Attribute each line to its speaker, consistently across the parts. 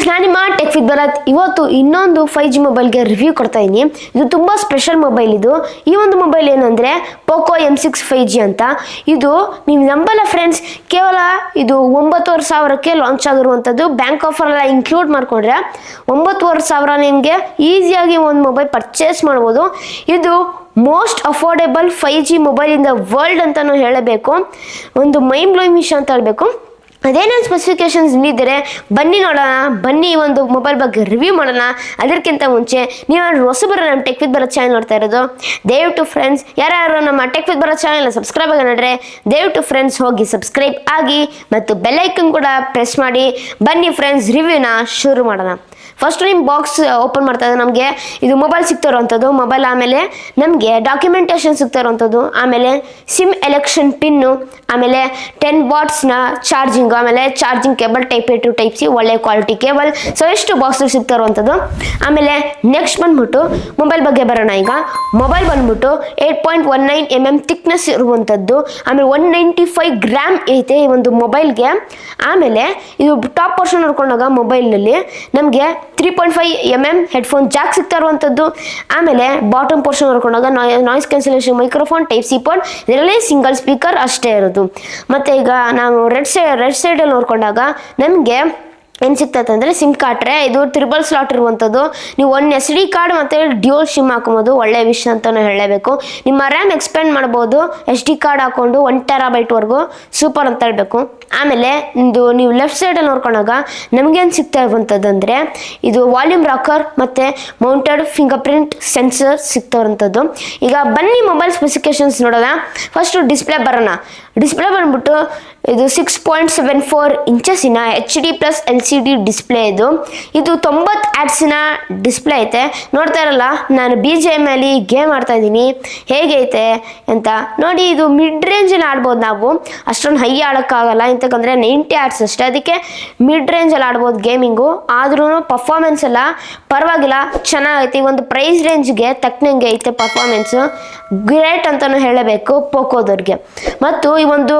Speaker 1: ನಾನಿಮ್ಮ tech with Bharat ಇವತ್ತು ಇನ್ನೊಂದು 5G ಮೊಬೈಲ್ಗೆ ರಿವ್ಯೂ ಕೊಡ್ತಾ ಇದ್ದೀನಿ. ಇದು ತುಂಬ ಸ್ಪೆಷಲ್ ಮೊಬೈಲ್. ಈ ಒಂದು ಮೊಬೈಲ್ ಏನಂದರೆ ಪೋಕೋ M6 5G ಅಂತ. ಇದು ನೀವು ನಂಬಲ್ಲ ಫ್ರೆಂಡ್ಸ್, ಕೇವಲ ಇದು 9,500ಕ್ಕೆ ಲಾಂಚ್ ಆಗಿರುವಂಥದ್ದು. ಬ್ಯಾಂಕ್ ಆಫರ್ ಎಲ್ಲ ಇನ್ಕ್ಲೂಡ್ ಮಾಡಿಕೊಂಡ್ರೆ 9,500 ನಿಮಗೆ ಈಸಿಯಾಗಿ ಒಂದು ಮೊಬೈಲ್ ಪರ್ಚೇಸ್ ಮಾಡ್ಬೋದು. ಇದು most affordable 5G mobile in the world ಅಂತಲೂ ಹೇಳಬೇಕು. ಒಂದು ಮೈಂಡ್ ಬ್ಲೋಯಿಂಗ್ ವಿಷಯ ಅಂತ ಹೇಳಬೇಕು. ಅದೇನೇನು ಸ್ಪೆಸಿಫಿಕೇಶನ್ಸ್ ನೀಡಿದರೆ ಬನ್ನಿ ನೋಡೋಣ, ಬನ್ನಿ ಈ ಒಂದು ಮೊಬೈಲ್ ಬಗ್ಗೆ ರಿವ್ಯೂ ಮಾಡೋಣ. ಅದಕ್ಕಿಂತ ಮುಂಚೆ ನೀವು ಹೊಸಬರ ನಮ್ಮ ಟೆಕ್ ವಿತ್ ಭರತ್ ಚಾನಲ್ ನೋಡ್ತಾ ಇರೋದು, ದಯವಿಟ್ಟು ಫ್ರೆಂಡ್ಸ್ ಯಾರು ನಮ್ಮ ಟೆಕ್ ವಿತ್ ಭರತ್ ಚಾನಲ್ನ ಸಬ್ಸ್ಕ್ರೈಬ್ ಆಗಿ ನೋಡ್ರೆ ದಯವಿಟ್ಟು ಫ್ರೆಂಡ್ಸ್ ಹೋಗಿ ಸಬ್ಸ್ಕ್ರೈಬ್ ಆಗಿ ಮತ್ತು ಬೆಲ್ ಐಕನ್ ಕೂಡ ಪ್ರೆಸ್ ಮಾಡಿ. ಬನ್ನಿ ಫ್ರೆಂಡ್ಸ್ ರಿವ್ಯೂನ ಶುರು ಮಾಡೋಣ. ಫಸ್ಟ್ ನಿಮ್ಮ ಬಾಕ್ಸ್ ಓಪನ್ ಮಾಡ್ತಾ ಇದ್ದೆ, ನಮಗೆ ಇದು ಮೊಬೈಲ್ ಸಿಗ್ತಾ ಇರೋವಂಥದ್ದು ಮೊಬೈಲ್. ಆಮೇಲೆ ನಮಗೆ ಡಾಕ್ಯುಮೆಂಟೇಶನ್ ಸಿಗ್ತಾ ಇರೋವಂಥದ್ದು, ಆಮೇಲೆ ಸಿಮ್ ಎಲೆಕ್ಷನ್ ಪಿನ್ನು, ಆಮೇಲೆ 10 ವಾಟ್ಸ್ನ ಚಾರ್ಜಿಂಗ್, ಆಮೇಲೆ charging cable type A to type C, ಒಳ್ಳೆ ಕ್ವಾಲಿಟಿ ಕೇಬಲ್. ಸೊ ಎಷ್ಟು ಬಾಕ್ಸ್ ಸಿಗ್ತಾ ಇರುವಂಥದ್ದು. ಆಮೇಲೆ ನೆಕ್ಸ್ಟ್ ಬಂದ್ಬಿಟ್ಟು ಮೊಬೈಲ್ ಬಗ್ಗೆ ಬರೋಣ. ಈಗ ಮೊಬೈಲ್ ಬಂದ್ಬಿಟ್ಟು 8.19 mm ಥಿಕ್ನೆಸ್ ಇರುವಂಥದ್ದು, ಆಮೇಲೆ 195 ಗ್ರಾಮ್ ಐತೆ ಈ ಒಂದು ಮೊಬೈಲ್ಗೆ. ಆಮೇಲೆ ಇದು ಟಾಪ್ ಪೋರ್ಷನ್ ನೋಡ್ಕೊಂಡಾಗ ಮೊಬೈಲ್ನಲ್ಲಿ ನಮಗೆ 3.5 mm ಹೆಡ್ಫೋನ್ ಜಾಕ್ ಸಿಗ್ತಾ ಇರುವಂಥದ್ದು. ಆಮೇಲೆ ಬಾಟಮ್ ಪೋರ್ಷನ್ ನೋಡ್ಕೊಂಡಾಗ noise cancellation microphone type C port, ಇದರಲ್ಲಿ ಸಿಂಗಲ್ ಸ್ಪೀಕರ್ ಅಷ್ಟೇ ಇರೋದು. ಮತ್ತು ಈಗ ನಾವು ರೆಡ್ ಸೈಡಲ್ಲಿ ನೋಡ್ಕೊಂಡಾಗ ನಮಗೆ ಏನು ಸಿಗ್ತೈತೆ ಅಂದರೆ ಸಿಮ್ ಕಾರ್ಡ್ ಟ್ರೇ. ಇದು 3 ಸ್ಲಾಟ್ ಇರುವಂಥದ್ದು. ನೀವು ಒಂದು SD ಕಾರ್ಡ್ ಮತ್ತು ಡ್ಯೂಯಲ್ ಸಿಮ್ ಹಾಕೊಬೋದು, ಒಳ್ಳೆಯ ವಿಷಯ ಅಂತಲೂ ಹೇಳಬೇಕು. ನಿಮ್ಮ ರ್ಯಾಮ್ ಎಕ್ಸ್ಪೆಂಡ್ ಮಾಡ್ಬೋದು SD ಕಾರ್ಡ್ ಹಾಕ್ಕೊಂಡು 1 TB ಸೂಪರ್ ಅಂತ ಹೇಳಬೇಕು. ಆಮೇಲೆ ಇದು ನೀವು ಲೆಫ್ಟ್ ಸೈಡಲ್ಲಿ ನೋಡ್ಕೊಂಡಾಗ ನಮಗೇನು ಸಿಗ್ತಾ ಇರುವಂಥದ್ದು ಅಂದರೆ ಇದು ವಾಲ್ಯೂಮ್ ರಾಕರ್ ಮತ್ತು ಮೌಂಟೆಡ್ ಫಿಂಗರ್ ಪ್ರಿಂಟ್ ಸೆನ್ಸರ್ ಸಿಗ್ತಾ ಇರುವಂಥದ್ದು. ಈಗ ಬನ್ನಿ ಮೊಬೈಲ್ ಸ್ಪೆಸಿಫಿಕೇಶನ್ಸ್ ನೋಡೋಣ. ಫಸ್ಟು ಡಿಸ್ಪ್ಲೇ ಬರೋಣ. ಡಿಸ್ಪ್ಲೇ ಬಂದ್ಬಿಟ್ಟು ಇದು 6.74 ಇಂಚಸ್ಸಿನ HD+ LCD ಡಿಸ್ಪ್ಲೇ. ಇದು 90 Hz ಡಿಸ್ಪ್ಲೇ ಐತೆ. ನೋಡ್ತಾ ಇರಲ್ಲ, ನಾನು BGM ಅಲ್ಲಿ ಗೇಮ್ ಆಡ್ತಾ ಇದ್ದೀನಿ ಹೇಗೈತೆ ಅಂತ ನೋಡಿ. ಇದು ಮಿಡ್ ರೇಂಜಲ್ಲಿ ಆಡ್ಬೋದು, ನಾವು ಅಷ್ಟೊಂದು ಹೈ ಆಡೋಕ್ಕಾಗಲ್ಲ ಇಂತಕ್ಕಂದರೆ 90 Hz ಅಷ್ಟೇ. ಅದಕ್ಕೆ ಮಿಡ್ ರೇಂಜಲ್ಲಿ ಆಡ್ಬೋದು ಗೇಮಿಂಗು. ಆದ್ರೂ ಪರ್ಫಾರ್ಮೆನ್ಸ್ ಎಲ್ಲ ಪರವಾಗಿಲ್ಲ, ಚೆನ್ನಾಗೈತೆ. ಈ ಒಂದು ಪ್ರೈಸ್ ರೇಂಜ್ಗೆ ತಕ್ಕನಂಗೆ ಐತೆ ಪರ್ಫಾರ್ಮೆನ್ಸು, ಗ್ರೇಟ್ ಅಂತಲೂ ಹೇಳಬೇಕು ಪೋಕೋದವ್ರಿಗೆ. ಮತ್ತು ಈ ಒಂದು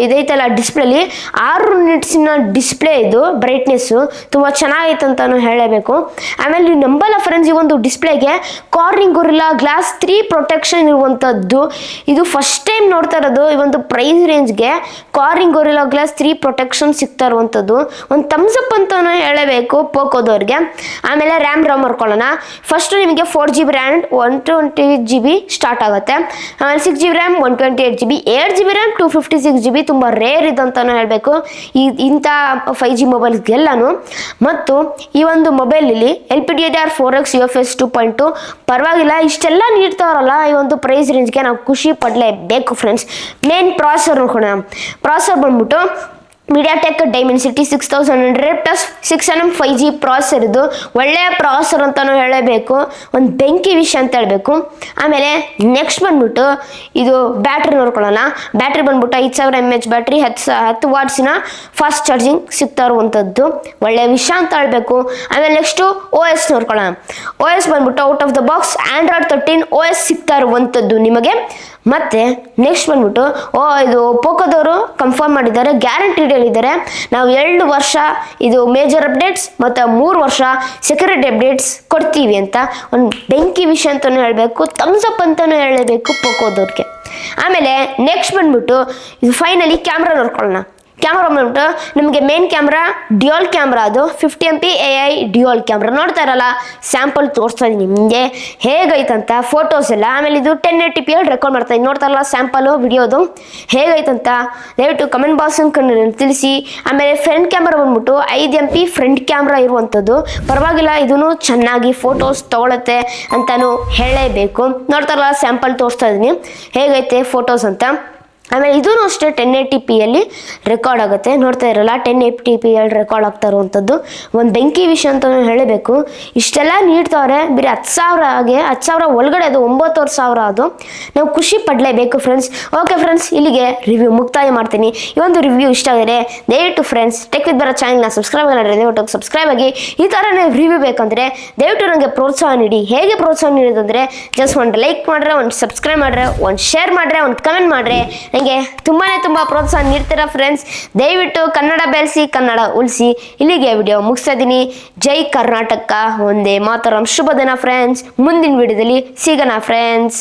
Speaker 1: ಇದೈತಲ್ಲ ಡಿಸ್ಪ್ಲೇಲಿ 6 ನಿಟ್ಸಿನ ಡಿಸ್ಪ್ಲೇ. ಇದು ಬ್ರೈಟ್ನೆಸ್ಸು ತುಂಬ ಚೆನ್ನಾಗೈತೆ ಅಂತಲೂ ಹೇಳಬೇಕು. ಆಮೇಲೆ ನೀವು ನಂಬಲ್ಲ ಫ್ರೆಂಡ್ಸ್, ಈ ಒಂದು ಡಿಸ್ಪ್ಲೇಗೆ ಕಾರ್ನಿಂಗ್ ಗೊರಿಲ್ಲಾ ಗ್ಲಾಸ್ 3 ಪ್ರೊಟೆಕ್ಷನ್ ಇರುವಂಥದ್ದು. ಇದು ಫಸ್ಟ್ ಟೈಮ್ ನೋಡ್ತಾ ಇರೋದು. ಈ ಒಂದು ಪ್ರೈಸ್ ರೇಂಜ್ಗೆ ಕಾರ್ನಿಂಗ್ ಗೊರಿಲ್ಲಾ ಗ್ಲಾಸ್ 3 ಪ್ರೊಟೆಕ್ಷನ್ ಸಿಗ್ತಾ ಇರುವಂಥದ್ದು ಒಂದು ಥಮ್ಸ್ ಅಪ್ ಅಂತಲೂ ಹೇಳಬೇಕು ಪೋಕೋದವ್ರಿಗೆ. ಆಮೇಲೆ ರ್ಯಾಮ್ ನೋಡ್ಕೊಳ್ಳೋಣ. ಫಸ್ಟು ನಿಮಗೆ 4GB ರ್ಯಾಮ್ 128GB ಸ್ಟಾರ್ಟ್ ಆಗುತ್ತೆ. ಆಮೇಲೆ 6GB RAM 128GB, 8GB RAM 256GB. ತುಂಬ ರೇರ್ ಇದು ಅಂತಲೂ ಹೇಳಬೇಕು ಇಂಥ 5G ಮೊಬೈಲ್ಗೆಲ್ಲನೂ. ಮತ್ತು ಈ ಒಂದು ಮೊಬೈಲಲ್ಲಿ LPDDR4X UFS 2.2 ಪರವಾಗಿಲ್ಲ. ಇಷ್ಟೆಲ್ಲ ನೀಡ್ತಾರಲ್ಲ ಈ ಒಂದು ಪ್ರೈಸ್ ರೇಂಜ್ಗೆ ನಾವು ಖುಷಿ ಪಡಲೇಬೇಕು ಫ್ರೆಂಡ್ಸ್. ಮೇನ್ ಪ್ರಾಸೆಸರ್ ನೋಡೋಣ. ಪ್ರಾಸೆಸರ್ ಬಂದ್ಬಿಟ್ಟು MediaTek Dimensity 6100 + 6nm 5G processor. ಇದು ಒಳ್ಳೆಯ ಪ್ರಾಸೆಸರ್ ಅಂತಲೂ ಹೇಳಬೇಕು, ಒಂದು ಬೆಂಕಿ ವಿಷಯ ಅಂತ ಹೇಳಬೇಕು. ಆಮೇಲೆ ನೆಕ್ಸ್ಟ್ ಬಂದ್ಬಿಟ್ಟು ಇದು ಬ್ಯಾಟ್ರಿ ನೋಡ್ಕೊಳ್ಳೋಣ. ಬ್ಯಾಟ್ರಿ ಬಂದ್ಬಿಟ್ಟು 5000 mAh ಬ್ಯಾಟ್ರಿ, 10 ವಾಟ್ಸಿನ ಫಾಸ್ಟ್ ಚಾರ್ಜಿಂಗ್ ಸಿಗ್ತಾ ಇರುವಂಥದ್ದು, ಒಳ್ಳೆಯ ವಿಷಯ ಅಂತ ಹೇಳಬೇಕು. ಆಮೇಲೆ ನೆಕ್ಸ್ಟು OS ನೋಡ್ಕೊಳ್ಳೋಣ. OS ಬಂದ್ಬಿಟ್ಟು out of the box Android 13 OS ಸಿಗ್ತಾ ಇರುವಂಥದ್ದು ನಿಮಗೆ. ಮತ್ತು ನೆಕ್ಸ್ಟ್ ಬಂದ್ಬಿಟ್ಟು ಇದು ಪೋಕೋದವರು ಕನ್ಫರ್ಮ್ ಮಾಡಿದ್ದಾರೆ, ಗ್ಯಾರಂಟಿಡ್ ಹೇಳಿದ್ದಾರೆ. ನಾವು 2 ವರ್ಷ ಇದು ಮೇಜರ್ ಅಪ್ಡೇಟ್ಸ್ ಮತ್ತು 3 ವರ್ಷ ಸೆಕ್ಯೂರಿಟಿ ಅಪ್ಡೇಟ್ಸ್ ಕೊಡ್ತೀವಿ ಅಂತ ಒಂದು ಬೆಂಕಿ ವಿಷಯ ಅಂತಲೂ ಹೇಳಬೇಕು, ಥಮ್ಸ್ ಅಪ್ ಅಂತಲೂ ಹೇಳಬೇಕು ಪೋಕೋದವ್ರಿಗೆ. ಆಮೇಲೆ ನೆಕ್ಸ್ಟ್ ಬಂದ್ಬಿಟ್ಟು ಇದು ಫೈನಲಿ ಕ್ಯಾಮ್ರಾ ನೋಡ್ಕೊಳ್ಳೋಣ. ಕ್ಯಾಮ್ರಾ ಬಂದ್ಬಿಟ್ಟು ನಮಗೆ ಮೇನ್ ಕ್ಯಾಮ್ರಾ ಡ್ಯುಯಲ್ ಕ್ಯಾಮ್ರಾ, ಅದು 50MP AI ಡ್ಯುಯಲ್ ಕ್ಯಾಮ್ರಾ. ನೋಡ್ತಾ ಇರಲ್ಲ, ಸ್ಯಾಂಪಲ್ ತೋರಿಸ್ತಾ ಇದ್ದೀನಿ ನಿಮಗೆ ಹೇಗೈತಂತ ಫೋಟೋಸ್ ಎಲ್ಲ. ಆಮೇಲೆ ಇದು 1080p ರೆಕಾರ್ಡ್ ಮಾಡ್ತಾ ಇದ್ದೀನಿ. ನೋಡ್ತಾ ಇರಲ್ಲ ಸ್ಯಾಂಪಲು ವಿಡಿಯೋದು ಹೇಗೈತಂತ ದಯವಿಟ್ಟು ಕಮೆಂಟ್ ಬಾಕ್ಸ್ ತಿಳಿಸಿ. ಆಮೇಲೆ ಫ್ರಂಟ್ ಕ್ಯಾಮ್ರಾ ಬಂದ್ಬಿಟ್ಟು 5MP ಫ್ರಂಟ್ ಕ್ಯಾಮ್ರಾ ಇರುವಂಥದ್ದು, ಪರವಾಗಿಲ್ಲ, ಇದೂ ಚೆನ್ನಾಗಿ ಫೋಟೋಸ್ ತೊಗೊಳುತ್ತೆ ಅಂತಲೂ ಹೇಳಲೇಬೇಕು. ನೋಡ್ತಾ ಇರಲ್ಲ ಸ್ಯಾಂಪಲ್ ತೋರಿಸ್ತಾ ಇದ್ದೀನಿ ಹೇಗೈತೆ ಫೋಟೋಸ್ ಅಂತ. ಆಮೇಲೆ ಇದೂ ಅಷ್ಟೇ 1080pಯಲ್ಲಿ ರೆಕಾರ್ಡ್ ಆಗುತ್ತೆ. ನೋಡ್ತಾ ಇರಲ್ಲ 1080pಯಲ್ಲಿ ರೆಕಾರ್ಡ್ ಆಗ್ತಾ ಇರುವಂಥದ್ದು ಒಂದು ಬೆಂಕಿ ವಿಷಯ ಅಂತ ಹೇಳಬೇಕು. ಇಷ್ಟೆಲ್ಲ ನೀಡ್ತವ್ರೆ ಬರೀ 10,000 ಒಳಗಡೆ, ಅದು 9,500 ಅದು. ನಾವು ಖುಷಿ ಪಡಲೇಬೇಕು ಫ್ರೆಂಡ್ಸ್. ಓಕೆ ಫ್ರೆಂಡ್ಸ್, ಇಲ್ಲಿಗೆ ರಿವ್ಯೂ ಮುಕ್ತಾಯ ಮಾಡ್ತೀನಿ. ಈ ಒಂದು ರಿವ್ಯೂ ಇಷ್ಟ ಆದರೆ ದಯವಿಟ್ಟು ಫ್ರೆಂಡ್ಸ್ ಟೆಕ್ ವಿತ್ ಭರತ್ ಚಾನಲ್ನ ಸಬ್ಸ್ಕ್ರೈಬ್ ಮಾಡಿದ್ರೆ ದಯವಿಟ್ಟು ಸಬ್ಸ್ಕ್ರೈಬ್ ಆಗಿ. ಈ ಥರನೇ ರಿವ್ಯೂ ಬೇಕಂದರೆ ದಯವಿಟ್ಟು ನನಗೆ ಪ್ರೋತ್ಸಾಹ ನೀಡಿ. ಹೇಗೆ ಪ್ರೋತ್ಸಾಹ ನೀಡೋದಂದರೆ ಜಸ್ಟ್ ಒಂದು ಲೈಕ್ ಮಾಡ್ರೆ, ಒಂದು ಸಬ್ಸ್ಕ್ರೈಬ್ ಮಾಡ್ರೆ, ಒಂದು ಶೇರ್ ಮಾಡ್ರೆ, ಒಂದು ಕಮೆಂಟ್ ಮಾಡ್ರೆ ನನಗೆ ತುಂಬ ಪ್ರೋತ್ಸಾಹ ನೀಡ್ತೀರಾ ಫ್ರೆಂಡ್ಸ್. ದಯವಿಟ್ಟು ಕನ್ನಡ ಬೆಳೆಸಿ, ಕನ್ನಡ ಉಳಿಸಿ. ಇಲ್ಲಿಗೆ ವಿಡಿಯೋ ಮುಗಿಸ್ತಾ ಇದ್ದೀನಿ. ಜೈ ಕರ್ನಾಟಕ, ಒಂದೇ ಮಾತರಂ. ಶುಭ ದಿನ ಫ್ರೆಂಡ್ಸ್. ಮುಂದಿನ ವಿಡಿಯೋದಲ್ಲಿ ಸಿಗೋಣ ಫ್ರೆಂಡ್ಸ್.